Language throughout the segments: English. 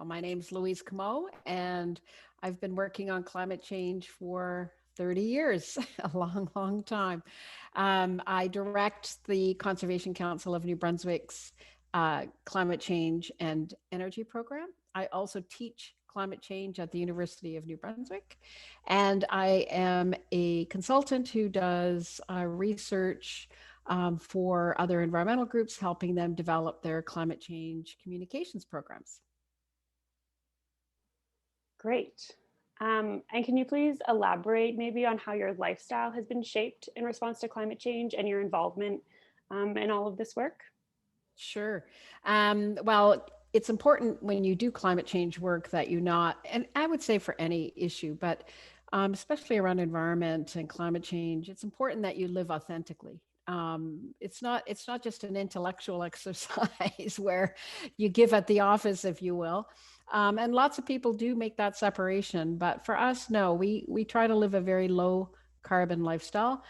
My name's Louise Camo, and I've been working on climate change for 30 years, a long, long time. I direct the Conservation Council of New Brunswick's climate change and energy program. I also teach climate change at the University of New Brunswick, and I am a consultant who does research for other environmental groups, helping them develop their climate change communications programs. Great. And can you please elaborate maybe on how your lifestyle has been shaped in response to climate change and your involvement in all of this work? Sure. Well, it's important when you do climate change work that you not, and I would say for any issue, but especially around environment and climate change, it's important that you live authentically. It's not just an intellectual exercise where you give at the office, if you will. And lots of people do make that separation, but for us, no, we try to live a very low carbon lifestyle.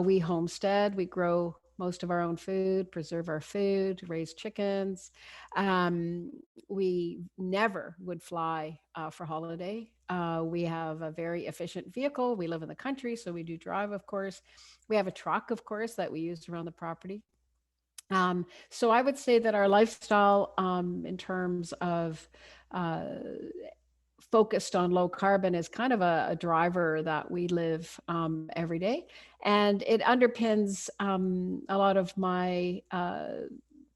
We homestead, we grow most of our own food, preserve our food, raise chickens. Um, we never would fly for holiday. We have a very efficient vehicle. We live in the country, so we do drive, of course. We have a truck, of course, that we use around the property. So I would say that our lifestyle, in terms of uh, focused on low carbon, is kind of a driver that we live every day. And it underpins a lot of my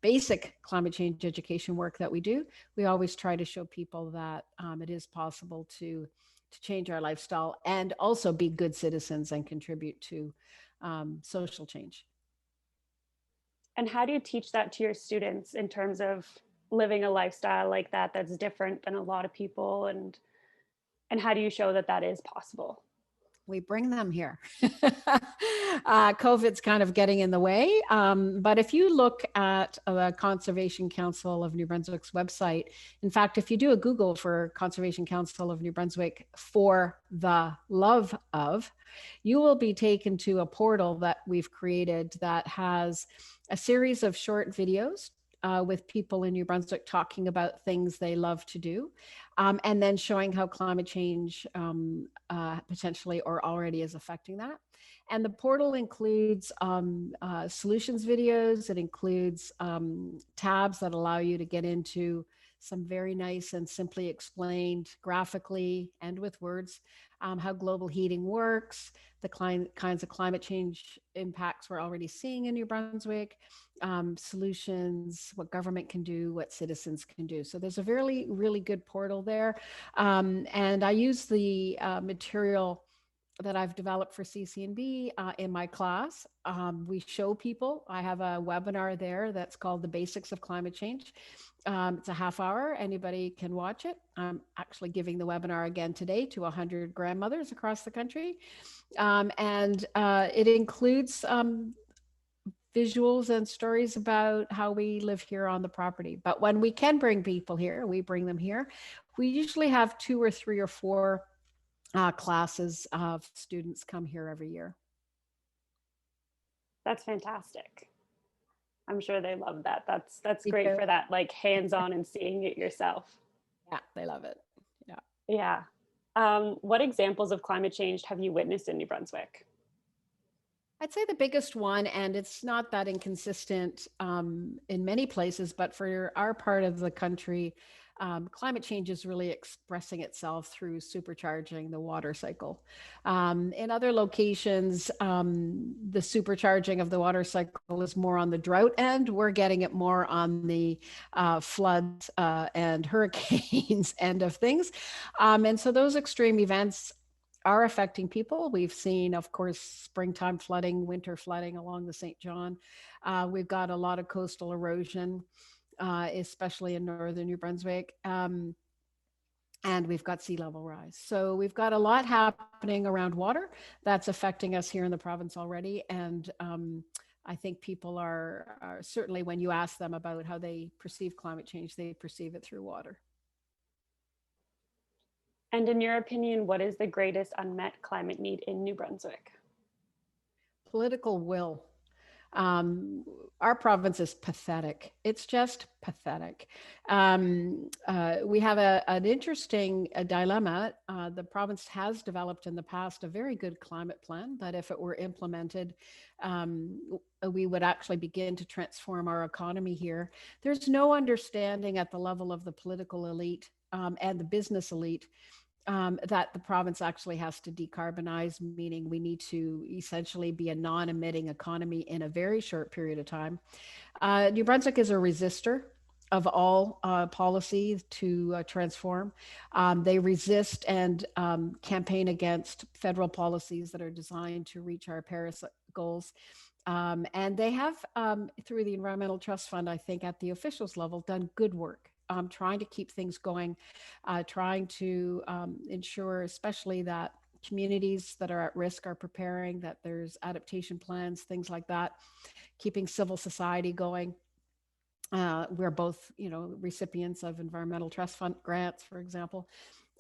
basic climate change education work that we do. We always try to show people that it is possible to change our lifestyle and also be good citizens and contribute to social change. And how do you teach that to your students in terms of living a lifestyle like that that's different than a lot of people, and how do you show that that is possible? We bring them here. COVID's kind of getting in the way. But if you look at the Conservation Council of New Brunswick's website, in fact, if you do a Google for Conservation Council of New Brunswick for the love of, you will be taken to a portal that we've created that has a series of short videos with people in New Brunswick talking about things they love to do, and then showing how climate change potentially or already is affecting that. And the portal includes solutions videos. It includes tabs that allow you to get into some very nice and simply explained graphically and with words how global heating works, the kinds of climate change impacts we're already seeing in New Brunswick, solutions, what government can do, what citizens can do. So there's a really, really good portal there. And I use the material that I've developed for CCNB in my class. We show people, I have a webinar there that's called The Basics of Climate Change. It's a half hour, anybody can watch it. I'm actually giving the webinar again today to 100 grandmothers across the country. And it includes visuals and stories about how we live here on the property. But when we can bring people here, we bring them here. We usually have 2 or 3 or 4 classes of students come here every year. That's fantastic. I'm sure they love that. That's Me great too. for that, like hands-on and seeing it yourself. Yeah, they love it. Yeah. Yeah. What examples of climate change have you witnessed in New Brunswick? I'd say the biggest one, and it's not that inconsistent in many places, but for our part of the country, climate change is really expressing itself through supercharging the water cycle. In other locations, the supercharging of the water cycle is more on the drought end. We're getting it more on the floods and hurricanes end of things. And so those extreme events are affecting people. We've seen, of course, springtime flooding, winter flooding along the St. John. We've got a lot of coastal erosion, especially in northern New Brunswick. And we've got sea level rise. So we've got a lot happening around water that's affecting us here in the province already. And I think people are certainly, when you ask them about how they perceive climate change, they perceive it through water. And in your opinion, what is the greatest unmet climate need in New Brunswick? Political will. Our province is pathetic. It's just pathetic. We have an interesting dilemma. The province has developed in the past a very good climate plan that, if it were implemented, we would actually begin to transform our economy here. There's no understanding at the level of the political elite and the business elite that the province actually has to decarbonize, meaning we need to essentially be a non-emitting economy in a very short period of time. New Brunswick is a resistor of all policy to transform. They resist and campaign against federal policies that are designed to reach our Paris goals. And they have, through the Environmental Trust Fund, I think at the officials level, done good work. Trying to keep things going, trying to ensure especially that communities that are at risk are preparing, that there's adaptation plans, things like that, keeping civil society going. We're both, recipients of Environmental Trust Fund grants, for example.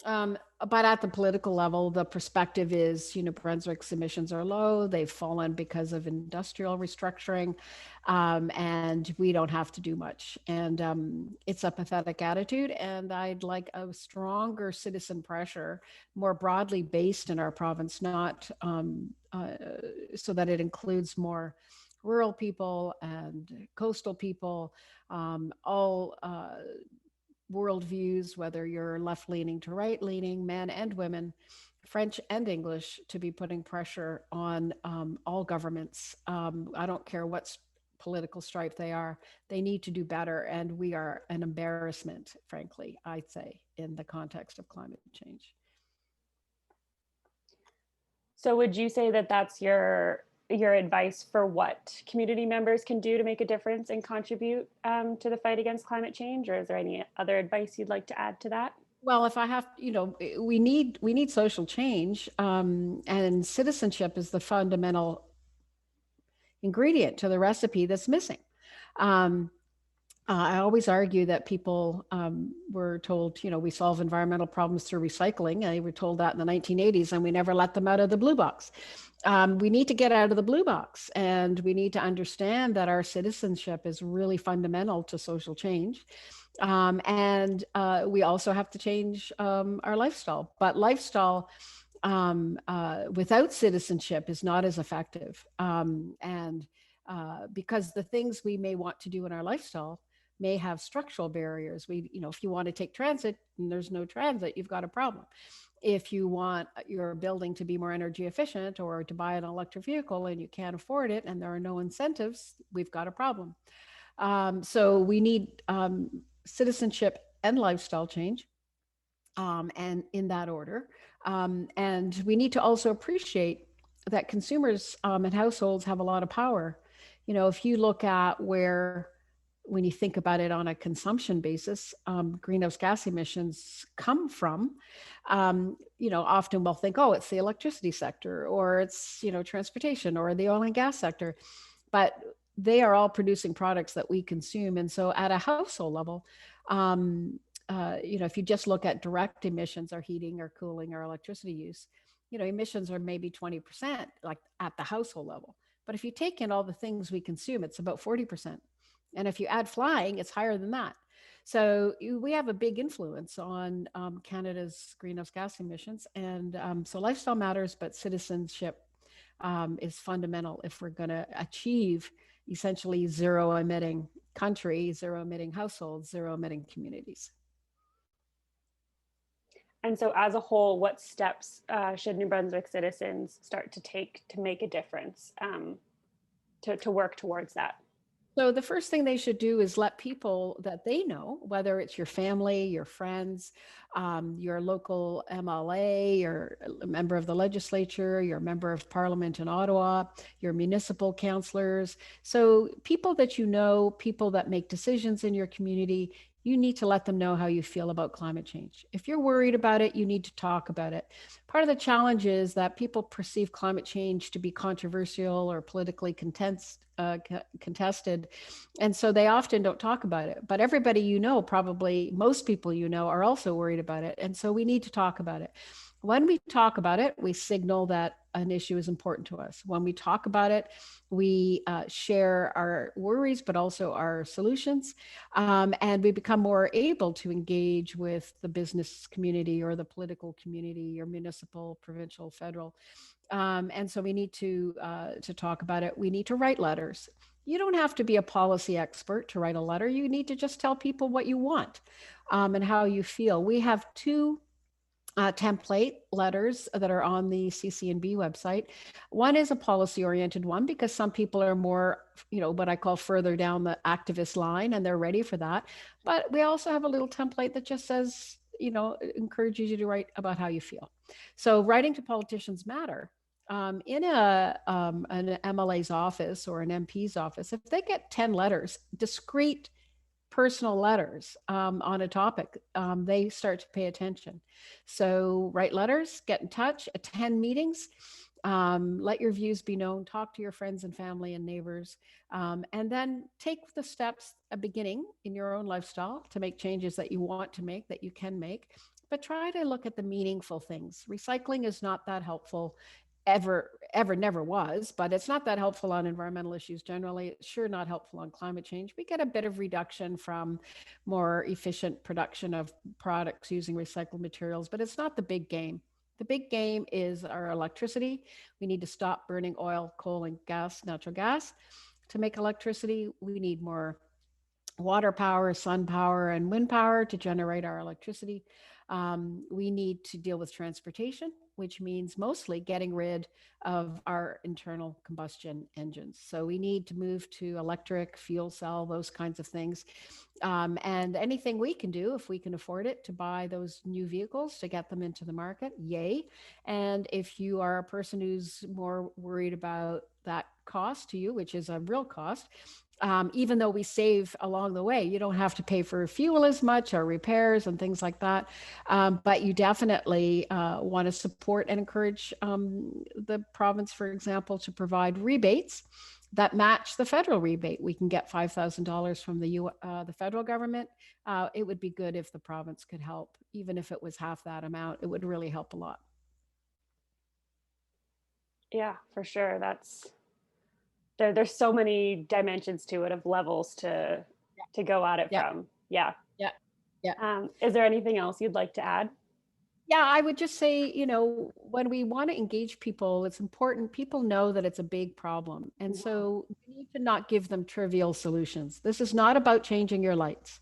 But at the political level, the perspective is, Brunswick's emissions are low. They've fallen because of industrial restructuring, and we don't have to do much. And it's a pathetic attitude. And I'd like a stronger citizen pressure, more broadly based in our province, not so that it includes more rural people and coastal people, all worldviews, whether you're left-leaning to right-leaning, men and women, French and English, to be putting pressure on all governments. I don't care what political stripe they are, they need to do better. And we are an embarrassment, frankly, I'd say, in the context of climate change. So would you say that that's your advice for what community members can do to make a difference and contribute to the fight against climate change? Or is there any other advice you'd like to add to that? Well, if I have, we need social change, and citizenship is the fundamental ingredient to the recipe that's missing. I always argue that people were told, we solve environmental problems through recycling. They were told that in the 1980s, and we never let them out of the blue box. We need to get out of the blue box, and we need to understand that our citizenship is really fundamental to social change. And we also have to change our lifestyle. But lifestyle without citizenship is not as effective. Because the things we may want to do in our lifestyle may have structural barriers. If you want to take transit and there's no transit, you've got a problem. If you want your building to be more energy efficient or to buy an electric vehicle and you can't afford it and there are no incentives, we've got a problem. So we need citizenship and lifestyle change, and in that order. And we need to also appreciate that consumers and households have a lot of power. If you look at when you think about it on a consumption basis, greenhouse gas emissions come from, often we'll think, oh, it's the electricity sector, or it's, transportation, or the oil and gas sector, but they are all producing products that we consume. And so at a household level, if you just look at direct emissions, our heating, our cooling, our electricity use, emissions are maybe 20%, like at the household level. But if you take in all the things we consume, it's about 40%. And if you add flying, it's higher than that. So we have a big influence on Canada's greenhouse gas emissions. And so lifestyle matters, but citizenship is fundamental if we're going to achieve essentially zero emitting country, zero emitting households, zero emitting communities. And so as a whole, what steps should New Brunswick citizens start to take to make a difference, to work towards that? So the first thing they should do is let people that they know, whether it's your family, your friends, your local MLA, your member of the legislature, your member of parliament in Ottawa, your municipal councillors. So people that people that make decisions in your community, you need to let them know how you feel about climate change. If you're worried about it, you need to talk about it. Part of the challenge is that people perceive climate change to be controversial or politically contested. And so they often don't talk about it. But everybody probably most people are also worried about it. And so we need to talk about it. When we talk about it, we signal that an issue is important to us. When we talk about it, we share our worries, but also our solutions, and we become more able to engage with the business community or the political community or municipal, provincial, federal. And so we need to talk about it. We need to write letters. You don't have to be a policy expert to write a letter. You need to just tell people what you want, and how you feel. We have two template letters that are on the CCNB website. One is a policy oriented one because some people are more, what I call further down the activist line, and they're ready for that. But we also have a little template that just says, encourages you to write about how you feel. So writing to politicians matter. In an MLA's office or an MP's office, if they get 10 letters, discrete personal letters on a topic, they start to pay attention. So write letters, get in touch, attend meetings, let your views be known, talk to your friends and family and neighbors, and then take the steps at beginning in your own lifestyle to make changes that you want to make, that you can make. But try to look at the meaningful things. Recycling is not that helpful never was, but it's not that helpful on environmental issues generally. It's sure not helpful on climate change. We get a bit of reduction from more efficient production of products using recycled materials, but it's not the big game. The big game is our electricity. We need to stop burning oil, coal, and gas, natural gas, to make electricity. We need more water power, sun power, and wind power to generate our electricity. We need to deal with transportation, which means mostly getting rid of our internal combustion engines. So we need to move to electric, fuel cell, those kinds of things. And anything we can do, if we can afford it, to buy those new vehicles to get them into the market, yay. And if you are a person who's more worried about that cost to you, which is a real cost, even though we save along the way, you don't have to pay for fuel as much or repairs and things like that. But you definitely want to support and encourage the province, for example, to provide rebates that match the federal rebate. We can get $5,000 from the federal government. It would be good if the province could help, even if it was half that amount. It would really help a lot. Yeah, for sure. There's so many dimensions to it, of levels to go at it from. Yeah. Yeah. Yeah. Is there anything else you'd like to add? Yeah, I would just say, when we want to engage people, it's important people know that it's a big problem. And so we need to not give them trivial solutions. This is not about changing your lights.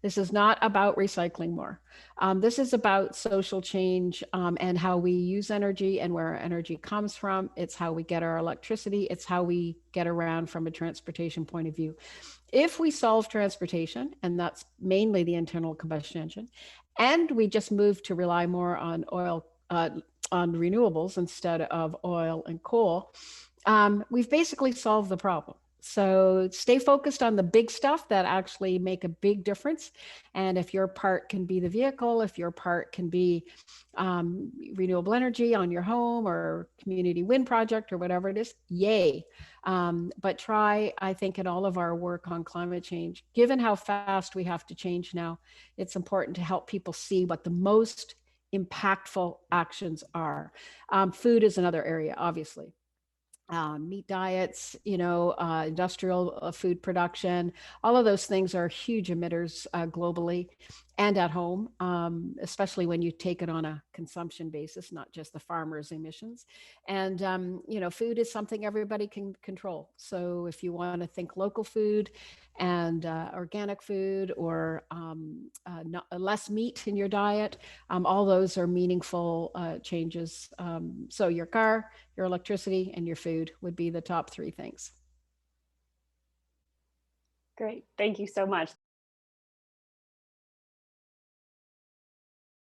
This is not about recycling more. This is about social change, and how we use energy and where our energy comes from. It's how we get our electricity. It's how we get around from a transportation point of view. If we solve transportation, and that's mainly the internal combustion engine, and we just move to rely more on oil, on renewables instead of oil and coal, we've basically solved the problem. So stay focused on the big stuff that actually make a big difference. And if your part can be the vehicle, if your part can be renewable energy on your home or community wind project or whatever it is, yay. But try, I think, in all of our work on climate change, given how fast we have to change now, it's important to help people see what the most impactful actions are. Food is another area, obviously. Meat diets, industrial food production, all of those things are huge emitters globally and at home, especially when you take it on a consumption basis, not just the farmer's emissions. And, food is something everybody can control. So if you want to think local food and organic food, or less meat in your diet, all those are meaningful changes. So your car, your electricity, and your food would be the top three things. Great. Thank you so much.